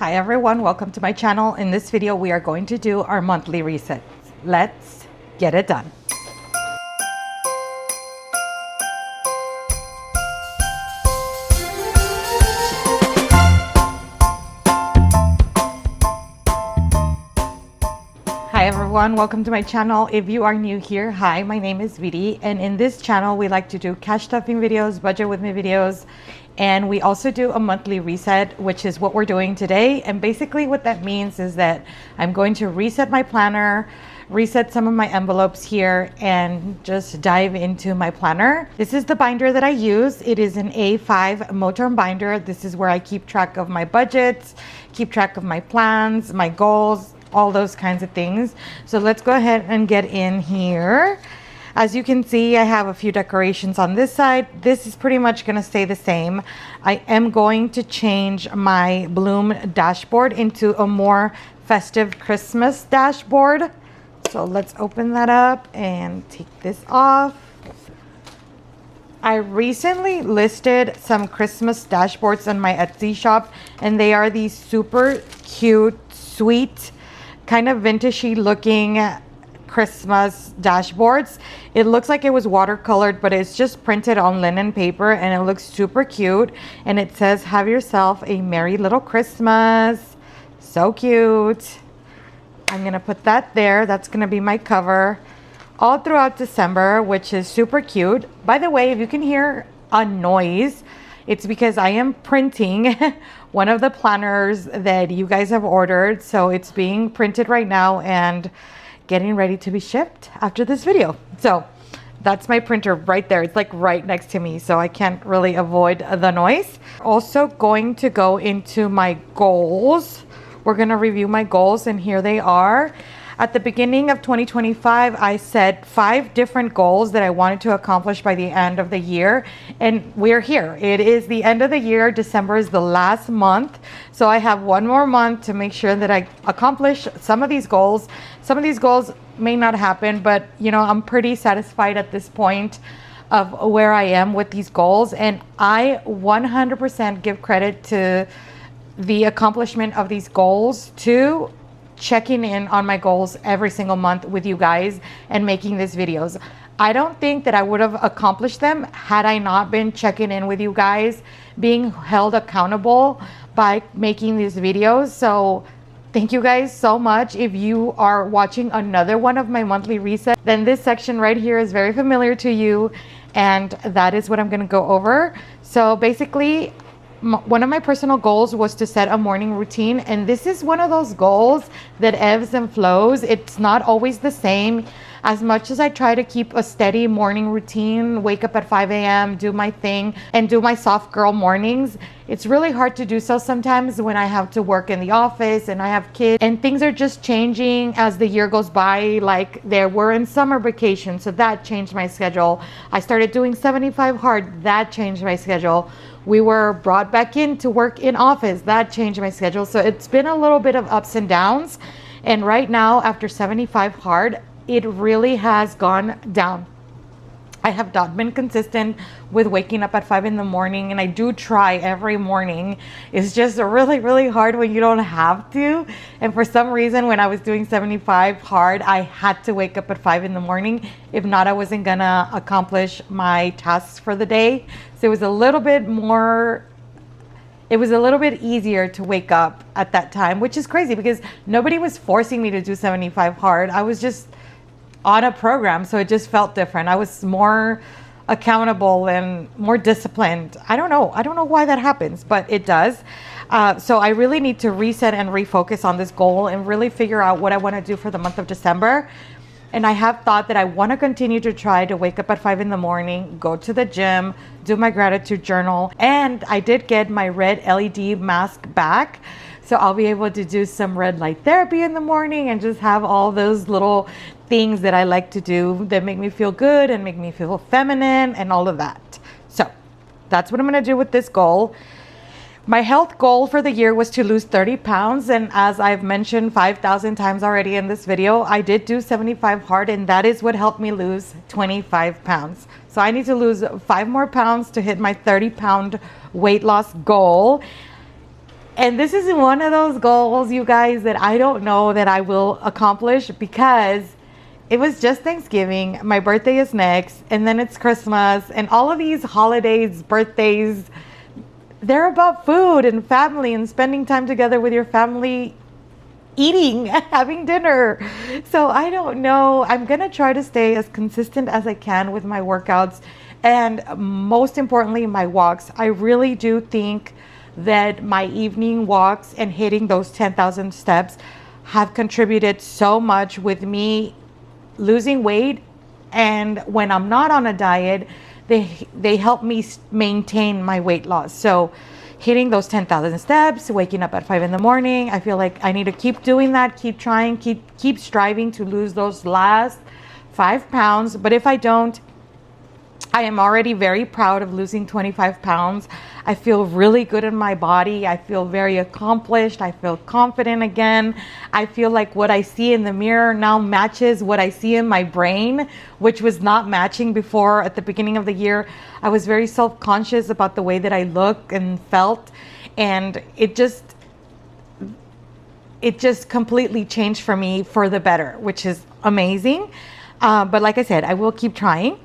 Hi everyone, welcome to my channel. In this video we are going to do our monthly resets. Let's get it done. Hi everyone, welcome to my channel. If you are new here, hi, my name is Vidi, and in this channel we like to do cash stuffing videos, budget with me videos, and we also do a monthly reset, which is what we're doing today. And basically what that means is that I'm going to reset my planner, reset some of my envelopes here, and just dive into my planner. This is the binder that I use. It is an A5 Motorn binder. This is where I keep track of my budgets, keep track of my plans, my goals, all those kinds of things. So let's go ahead and get in here. As you can see, I have a few decorations on this side. This is pretty much going to stay the same. I am going to change my Bloom dashboard into a more festive Christmas dashboard. So let's open that up and take this off. I recently listed some Christmas dashboards on my Etsy shop, and they are these super cute, sweet, kind of vintagey looking Christmas dashboards. It looks like it was watercolored, but it's just printed on linen paper, and it looks super cute. And it says, "Have yourself a merry little Christmas." So cute. I'm gonna put that there. That's gonna be my cover all throughout December, which is super cute. By the way, if you can hear a noise, it's because I am printing one of the planners that you guys have ordered. So it's being printed right now and getting ready to be shipped after this video. So that's my printer right there. It's like right next to me, so I can't really avoid the noise. Also going to go into my goals. We're gonna review my goals, and here they are. At the beginning of 2025, I set 5 different goals that I wanted to accomplish by the end of the year, and we're here. It is the end of the year. December is the last month, so I have one more month to make sure that I accomplish some of these goals. Some of these goals may not happen, but you know, I'm pretty satisfied at this point of where I am with these goals, and I 100% give credit to the accomplishment of these goals to checking in on my goals every single month with you guys and making these videos. I don't think that I would have accomplished them had I not been checking in with you guys, being held accountable by making these videos. So thank you guys so much. If you are watching another one of my monthly resets, then this section right here is very familiar to you, and that is what I'm going to go over. So basically, one of my personal goals was to set a morning routine, and this is one of those goals that ebbs and flows. It's not always the same. As much as I try to keep a steady morning routine, wake up at 5 a.m., do my thing, and do my soft girl mornings, it's really hard to do so sometimes when I have to work in the office and I have kids, and things are just changing as the year goes by. Like, there were in summer vacation, so that changed my schedule. I started doing 75 hard, that changed my schedule. We were brought back in to work in office, that changed my schedule. So it's been a little bit of ups and downs, and right now after 75 hard, it really has gone down. I have not been consistent with waking up at 5 in the morning, and I do try every morning. It's just really, really hard when you don't have to. And for some reason, when I was doing 75 hard, I had to wake up at 5 in the morning. If not, I wasn't gonna accomplish my tasks for the day. So it was a little bit easier to wake up at that time, which is crazy because nobody was forcing me to do 75 hard. I was just on a program, so it just felt different. I was more accountable and more disciplined. I don't know why that happens, but it does. So I really need to reset and refocus on this goal and really figure out what I want to do for the month of December. And I have thought that I want to continue to try to wake up at 5 in the morning, go to the gym, do my gratitude journal, and I did get my red LED mask back. So I'll be able to do some red light therapy in the morning and just have all those little things that I like to do that make me feel good and make me feel feminine and all of that. So that's what I'm going to do with this goal. My health goal for the year was to lose 30 pounds. And as I've mentioned 5,000 times already in this video, I did do 75 hard, and that is what helped me lose 25 pounds. So I need to lose 5 more pounds to hit my 30-pound weight loss goal. And this is one of those goals, you guys, that I don't know that I will accomplish because it was just Thanksgiving. My birthday is next, and then it's Christmas, and all of these holidays, birthdays, they're about food and family and spending time together with your family, eating, having dinner. So I don't know. I'm going to try to stay as consistent as I can with my workouts and most importantly, my walks. I really do think that my evening walks and hitting those 10,000 steps have contributed so much with me losing weight. And when I'm not on a diet, they help me maintain my weight loss. So hitting those 10,000 steps, waking up at 5 in the morning, I feel like I need to keep doing that, keep trying, keep striving to lose those last 5 pounds. But if I don't, I am already very proud of losing 25 pounds. I feel really good in my body. I feel very accomplished. I feel confident again. I feel like what I see in the mirror now matches what I see in my brain, which was not matching before at the beginning of the year. I was very self-conscious about the way that I look and felt, and it just completely changed for me for the better, which is amazing. But like I said, I will keep trying.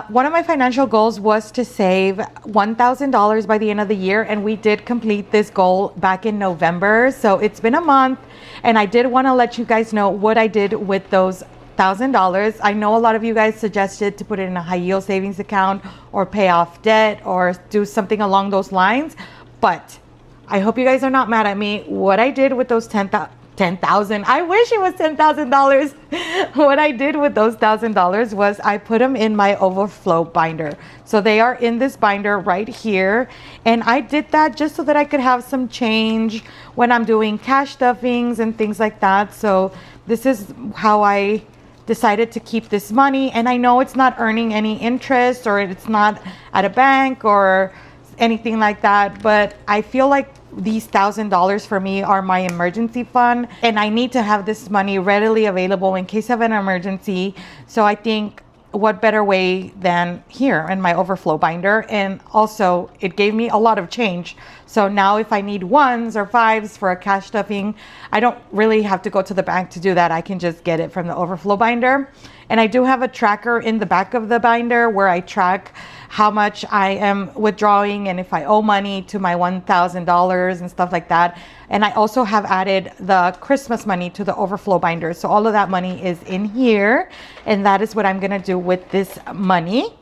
One of my financial goals was to save $1,000 by the end of the year, and we did complete this goal back in November. So it's been a month, and I did want to let you guys know what I did with those $1,000. I know a lot of you guys suggested to put it in a high yield savings account or pay off debt or do something along those lines, but I hope you guys are not mad at me. What I did with those $10,000. I wish it was $10,000. What I did with those $1,000 was I put them in my overflow binder. So they are in this binder right here. And I did that just so that I could have some change when I'm doing cash stuffings and things like that. So this is how I decided to keep this money. And I know it's not earning any interest or it's not at a bank or anything like that, but I feel like these $1,000 for me are my emergency fund, and I need to have this money readily available in case of an emergency. So I think what better way than here in my overflow binder. And also it gave me a lot of change. So now if I need ones or fives for a cash stuffing, I don't really have to go to the bank to do that. I can just get it from the overflow binder. And I do have a tracker in the back of the binder where I track how much I am withdrawing and if I owe money to my $1,000 and stuff like that. And I also have added the Christmas money to the overflow binder. So all of that money is in here, and that is what I'm gonna do with this money.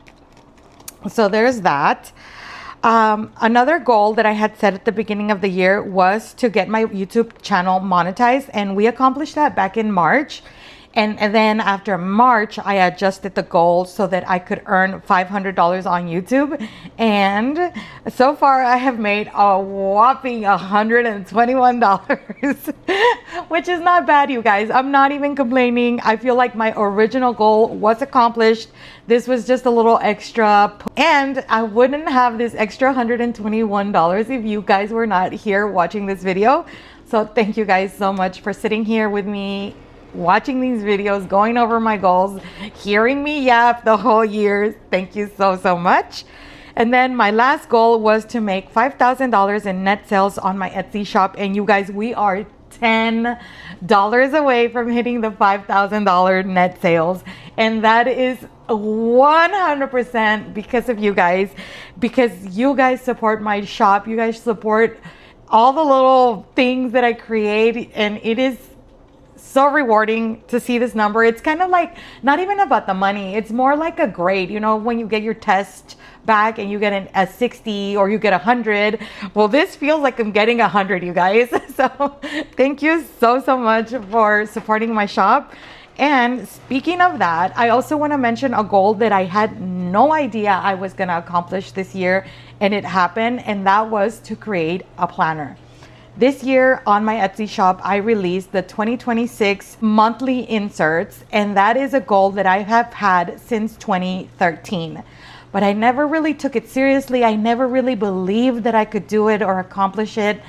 So there's that. Another goal that I had set at the beginning of the year was to get my YouTube channel monetized, and we accomplished that back in March. And then after March, I adjusted the goal so that I could earn $500 on YouTube. And so far I have made a whopping $121, which is not bad, you guys. I'm not even complaining. I feel like my original goal was accomplished. This was just a little extra. And I wouldn't have this extra $121 if you guys were not here watching this video. So thank you guys so much for sitting here with me, watching these videos, going over my goals, hearing me yap the whole year. Thank you so much. And then my last goal was to make $5,000 in net sales on my Etsy shop. And you guys, we are $10 away from hitting the $5,000 net sales. And that is 100% because of you guys, because you guys support my shop. You guys support all the little things that I create, and it is so rewarding to see this number. It's kind of like not even about the money. It's more like a grade. You know, when you get your test back and you get a 60 or you get 100. Well, this feels like I'm getting 100, you guys. So thank you so much for supporting my shop. And speaking of that, I also want to mention a goal that I had no idea I was going to accomplish this year, and it happened, and that was to create a planner. This year on my Etsy shop, I released the 2026 monthly inserts, and that is a goal that I have had since 2013. But I never really took it seriously. I never really believed that I could do it or accomplish it.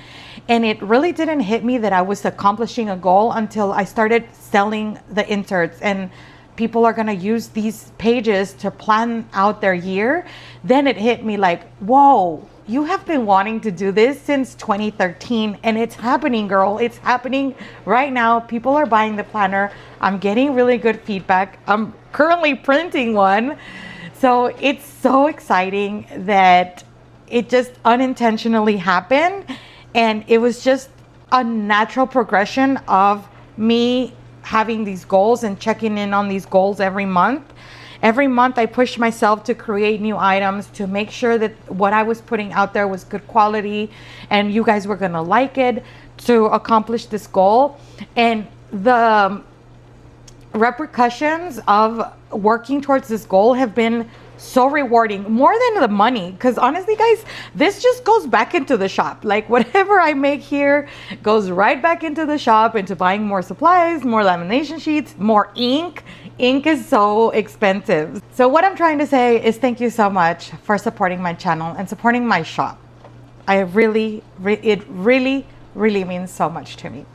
And it really didn't hit me that I was accomplishing a goal until I started selling the inserts. And people are going to use these pages to plan out their year, then it hit me like, whoa, you have been wanting to do this since 2013 and it's happening, girl. It's happening right now. People are buying the planner. I'm getting really good feedback. I'm currently printing one. So it's so exciting that it just unintentionally happened. And it was just a natural progression of me having these goals and checking in on these goals every month. Every month I pushed myself to create new items to make sure that what I was putting out there was good quality and you guys were gonna like it, to accomplish this goal. And the repercussions of working towards this goal have been so rewarding, more than the money, because honestly guys, this just goes back into the shop. Like whatever I make here goes right back into the shop, into buying more supplies, more lamination sheets, more ink. Ink is so expensive. So what I'm trying to say is thank you so much for supporting my channel and supporting my shop. It really means so much to me.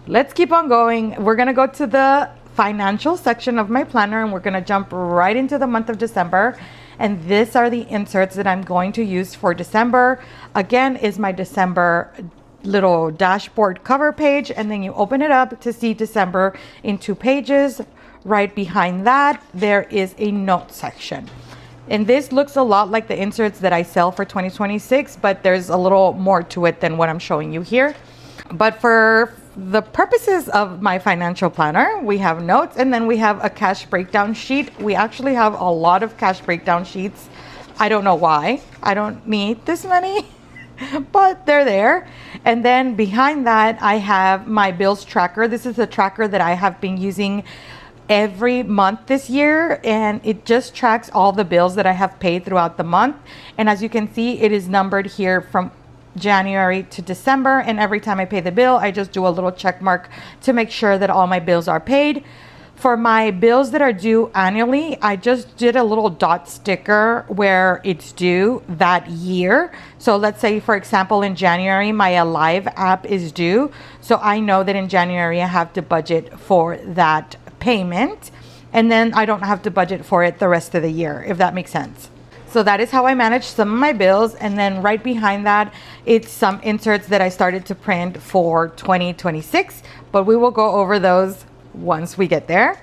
Let's keep on going. We're gonna go to the financial section of my planner and we're going to jump right into the month of December. And these are the inserts that I'm going to use for December. Again, is my December little dashboard cover page, and then you open it up to see December in 2 pages. Right behind that there is a note section, and this looks a lot like the inserts that I sell for 2026, but there's a little more to it than what I'm showing you here. But for the purposes of my financial planner, we have notes, and then we have a cash breakdown sheet. We actually have a lot of cash breakdown sheets. I don't know why. I don't need this many, but they're there. And then behind that, I have my bills tracker. This is a tracker that I have been using every month this year, and it just tracks all the bills that I have paid throughout the month. And as you can see, it is numbered here from January to December, and every time I pay the bill, I just do a little check mark to make sure that all my bills are paid. For my bills that are due annually, I just did a little dot sticker where it's due that year. So let's say, for example, in January, my Alive app is due. So I know that in January, I have to budget for that payment, and then I don't have to budget for it the rest of the year, if that makes sense. So that is how I manage some of my bills. And then right behind that, it's some inserts that I started to print for 2026, but we will go over those once we get there.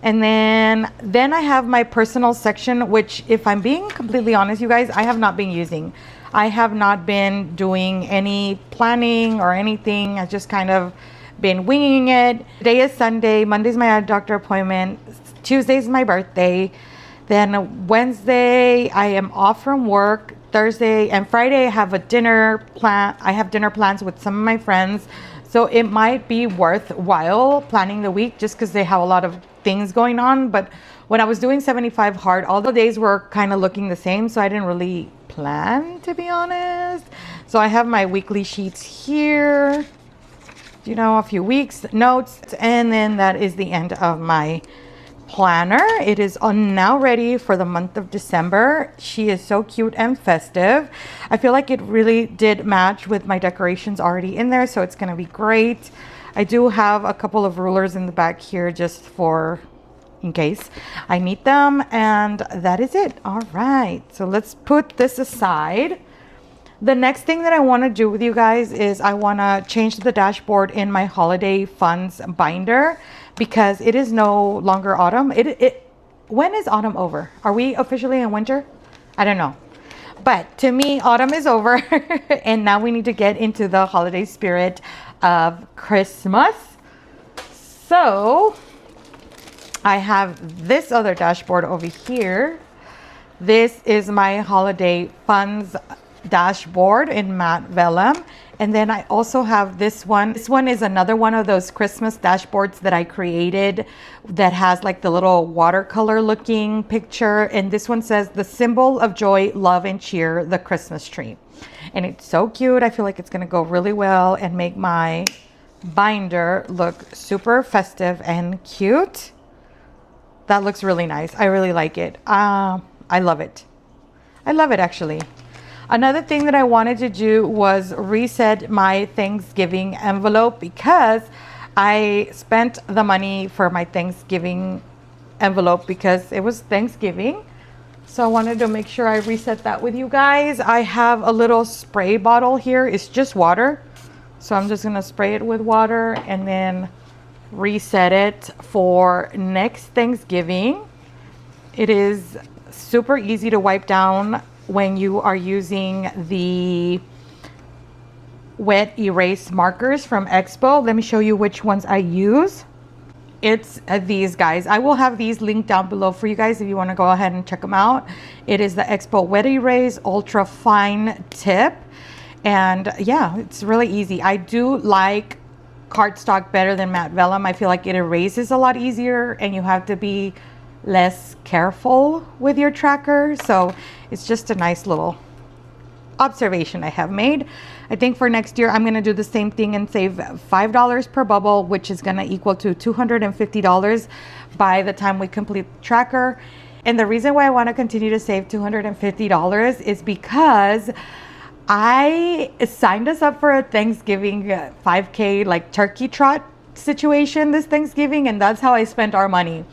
And then I have my personal section, which, if I'm being completely honest, you guys, I have not been using. I have not been doing any planning or anything. I just kind of been winging it. Today is Sunday, Monday's my eye doctor appointment, Tuesday's my birthday. Then Wednesday, I am off from work. Thursday and Friday, I have a dinner plan. I have dinner plans with some of my friends. So it might be worthwhile planning the week just because they have a lot of things going on. But when I was doing 75 hard, all the days were kind of looking the same. So I didn't really plan, to be honest. So I have my weekly sheets here, you know, a few weeks, notes, and then that is the end of my planner. It is now ready for the month of December. She is so cute and festive. I feel like it really did match with my decorations already in there, so it's going to be great. I do have a couple of rulers in the back here just for in case I need them, and that is it. All right, so let's put this aside. The next thing that I want to do with you guys is I want to change the dashboard in my holiday funds binder, because it is no longer autumn. When is autumn over? Are we officially in winter? I don't know. But to me, autumn is over and now we need to get into the holiday spirit of Christmas. So I have this other dashboard over here. This is my holiday funds dashboard in matte vellum. And then I also have this one. This one is another one of those Christmas dashboards that I created that has like the little watercolor looking picture. And this one says, "The symbol of joy, love, and cheer, the Christmas tree." And it's so cute. I feel like it's gonna go really well and make my binder look super festive and cute. That looks really nice. I really like it. I love it. I love it, actually. Another thing that I wanted to do was reset my Thanksgiving envelope, because I spent the money for my Thanksgiving envelope because it was Thanksgiving. So I wanted to make sure I reset that with you guys. I have a little spray bottle here. It's just water. So I'm just gonna spray it with water and then reset it for next Thanksgiving. It is super easy to wipe down when you are using the wet erase markers from Expo. Let me show you which ones I use. It's these guys. I will have these linked down below for you guys if you want to go ahead and check them out. It is the Expo Wet Erase Ultra Fine Tip. And yeah, it's really easy. I do like cardstock better than matte vellum. I feel like it erases a lot easier and you have to be less careful with your tracker. So it's just a nice little observation I have made. I think for next year I'm going to do the same thing and save $5 per bubble, which is going to equal to $250 by the time we complete the tracker. And the reason why I want to continue to save $250 is because I signed us up for a Thanksgiving 5K like turkey trot situation this Thanksgiving, and that's how I spent our money.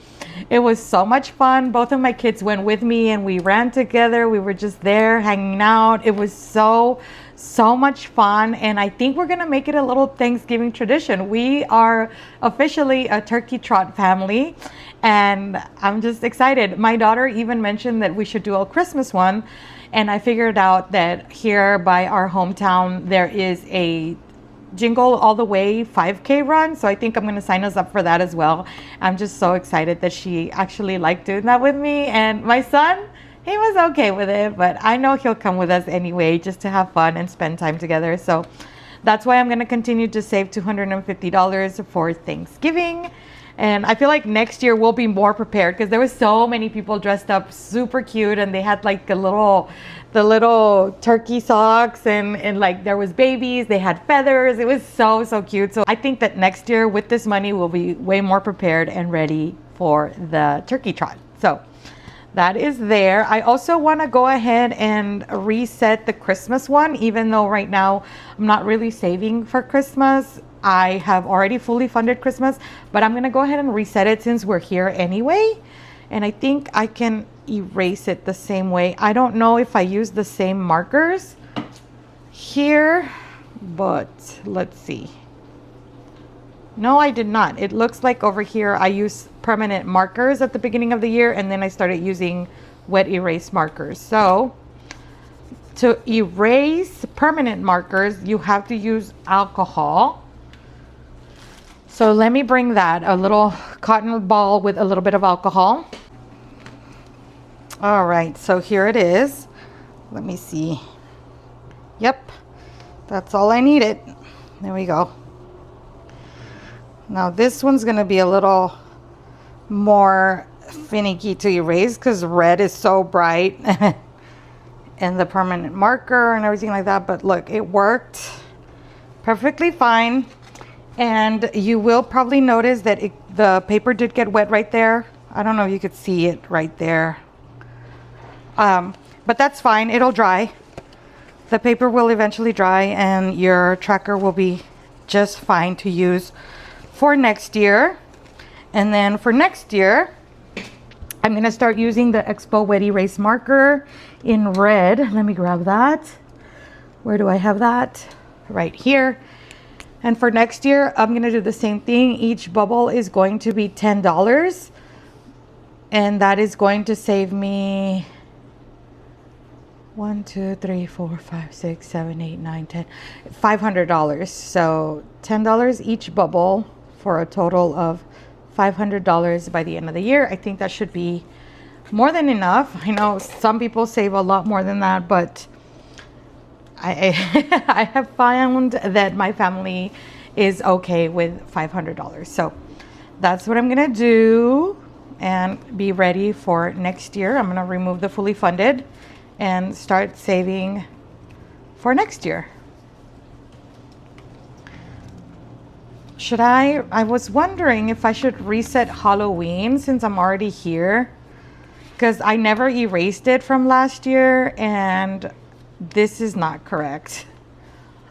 It was so much fun. Both of my kids went with me and we ran together. We were just there hanging out. It was so much fun. And I think we're going to make it a little Thanksgiving tradition. We are officially a turkey trot family and I'm just excited. My daughter even mentioned that we should do a Christmas one. And I figured out that here by our hometown, there is a Jingle All the Way 5K run. So I think I'm going to sign us up for that as well. I'm just so excited that she actually liked doing that with me. And my son, he was okay with it, but I know he'll come with us anyway, just to have fun and spend time together. So that's why I'm going to continue to save $250 for Thanksgiving. And I feel like next year we'll be more prepared because there was so many people dressed up super cute and they had like the little turkey socks and like there was babies, they had feathers. It was so cute. So I think that next year with this money we'll be way more prepared and ready for the turkey trot. So that is there. I also want to go ahead and reset the Christmas one, even though right now I'm not really saving for Christmas. I have already fully funded Christmas, but I'm going to go ahead and reset it since we're here anyway. And I think I can erase it the same way. I don't know if I use the same markers here, but let's see. No, I did not. It looks like over here I use permanent markers at the beginning of the year and then I started using wet erase markers. So to erase permanent markers, you have to use alcohol. So let me bring that, a little cotton ball with a little bit of alcohol. All right, so here it is. Let me see. Yep, that's all I needed. There we go. Now this one's gonna be a little more finicky to erase because red is so bright and the permanent marker and everything like that. But look, it worked perfectly fine. And you will probably notice that the paper did get wet right there. I don't know if you could see it right there. But that's fine. It'll dry. The paper will eventually dry and your tracker will be just fine to use for next year. And then for next year, I'm going to start using the Expo Wet Erase marker in red. Let me grab that. Where do I have that? Right here. And for next year, I'm going to do the same thing. Each bubble is going to be $10. And that is going to save me 1, 2, 3, 4, 5, 6, 7, 8, 9, 10, $500. So $10 each bubble for a total of $500 by the end of the year. I think that should be more than enough. I know some people save a lot more than that, but I have found that my family is okay with $500. So that's what I'm gonna do and be ready for next year. I'm gonna remove the fully funded and start saving for next year. Should I was wondering if I should reset Halloween since I'm already here, because I never erased it from last year and this is not correct.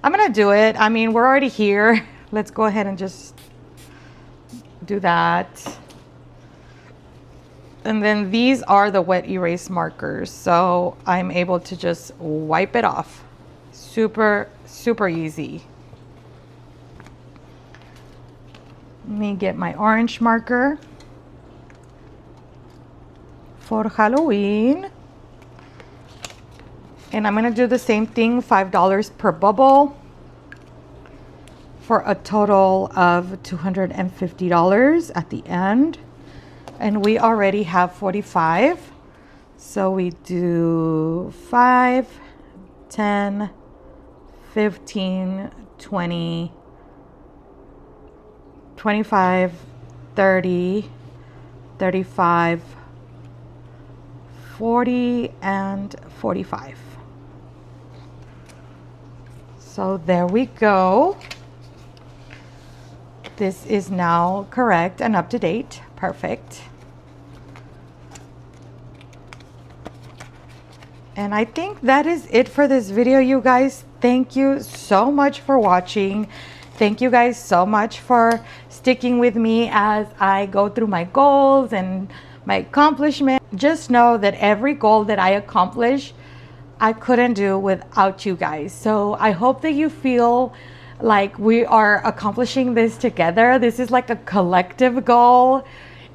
I'm gonna do it. I mean, we're already here. Let's go ahead and just do that. And then these are the wet erase markers. So I'm able to just wipe it off. Super, super easy. Let me get my orange marker for Halloween. And I'm gonna do the same thing, $5 per bubble, for a total of $250 at the end. And we already have 45. So we do 5, 10, 15, 20, 25, 30, 35, 40, and 45. So there we go. This is now correct and up to date. Perfect. And I think that is it for this video, you guys. Thank you so much for watching. Thank you guys so much for sticking with me as I go through my goals and my accomplishments. Just know that every goal that I accomplish, I couldn't do without you guys. So I hope that you feel like we are accomplishing this together. This is like a collective goal.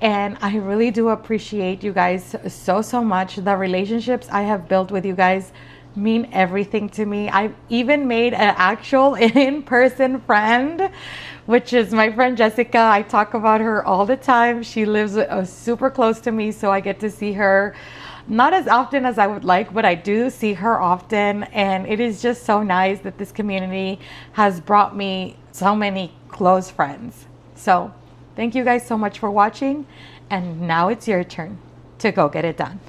And I really do appreciate you guys so much. The relationships I have built with you guys mean everything to me. I've even made an actual in-person friend, which is my friend Jessica. I talk about her all the time. She lives super close to me, so I get to see her not as often as I would like, but I do see her often. And it is just so nice that this community has brought me so many close friends. So thank you guys so much for watching. And now it's your turn to go get it done.